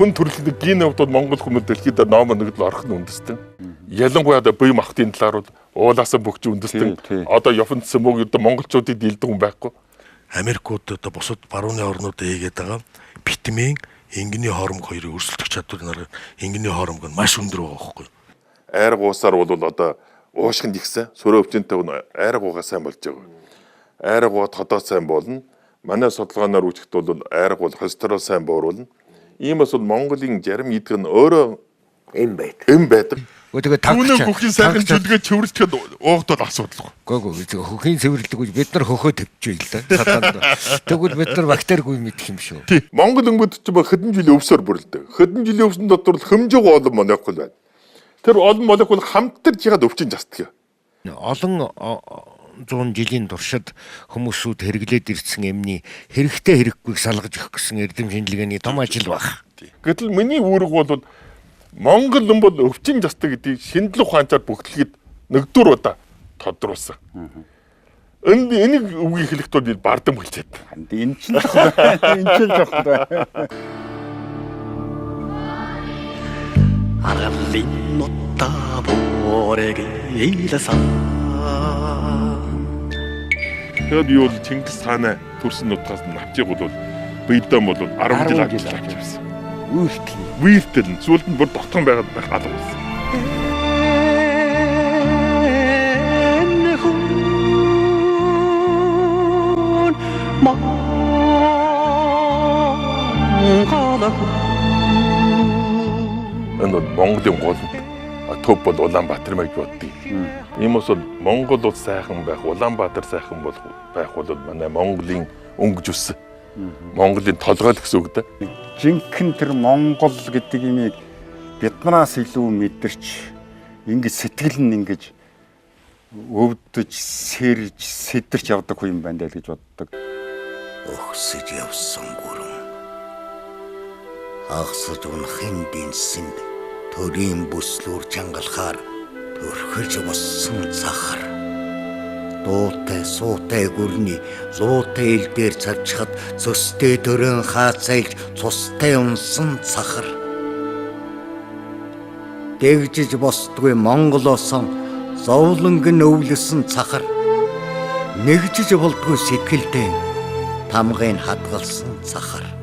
хүн төрөлхтөнд гений хувьд Монгол хүмүүс дэлхийд номер 1-д орох нь үндэстэн. Ялангуяа бие махбодын талаар уулаасаа бүгч үндэстэн. Одоо Япондс мөг монголчуудыг дийлдэг хүн байхгүй. Америкууд одоо бусад барууны орнуудад хийгээд байгаа витамин, энгэний хоромог хоёрын өрсөлдөх чадвар энгэний хоромог нь маш өндөр байгаа байхгүй. Айраг уусаар бол одоо уушгинд ихсэн сөрөө өвчнөд айраг уугаа сайн болж байгаа. Айраг уугаад ходоо сайн болно. Манай судалгаанаар үзэхэд бол айраг бол холестерол сайн бууруулна. Иймээс бол Монголын зарим идэх нь өөрөө эм байдаг. Эм байдаг. Тэгээд түүний бүхний сайхан чөлгөө цэвэрлэхэд уугдвал асуудал. Гүг хөхийн цэвэрлэггүй бид нар хөхөө тавьчих л да. Тэгвэл бид нар бактеригүй мэдэх юм шүү. Тий. Монгол өнгөд ч ба хэдэн жилийн өвсөөр бүрэлдэг. Хэдэн жилийн өвсөн дотор л хэмжээг олон молекул байна. Тэр олон молекул хамтарч ягаад өвчин застдаг юм. Олон 100 жилийн туршид хүмүүсүүд хэрэглээд ирсэн эмний хэрэгтэй хэрэггүйг салгаж өгөх гэсэн эрдэм шинжилгээний том ажил баг. Гэтэл миний үүрэг бол Монгол хүн бол өвчин застдаг гэдгийг шинжлэх ухаанчаар бүгдлэхэд нэгдүгээр удаа тодруулсан. Энийг үгийг хэлэхэд бол бардам хэлчихэд. Энэ ч жоохтой. Аргалын нутаа борэг илсэн. Тэгээд юу бол Чингис хааны төрсөн нутгаас навчиг бол биедэм бол 10 жил авчихсан. Үертэл зүйлд нь бүр дотгон байгаад байх алга болсон. Энэ Монголын гол төв бол Улаанбаатар маяг боддог. Иймээс бол Монгол улс сайхан байх, Улаанбаатар сайхан байх бол манай Монголын өнгөж өссөн. Монголын толгойл гэсэн үг дээ. Жинхэнэ тэр Монгол гэдэг имийг биднаас илүү мэдэрч ингэж сэтгэл нь ингэж өвдөж, сэрж, сэдэрч явдаг хүн юм байна гэж боддог. Өгсөж явсан гүрэн. Агсаж унахын дэнсэнд төрийн бүслүүр чангалахаар төрхөж боссон цахар. Дуутай суутай гүрний зуутай ил дээр цавчхад цөстэй төрөн хаацайлж цустай унсан цахар. Дэгжиж босдгүй Монголоосон зовлонгон өвлөсөн цахар. Нэгжиж болдгүй сэтгэлдээ тамгыг хадгалсан цахар.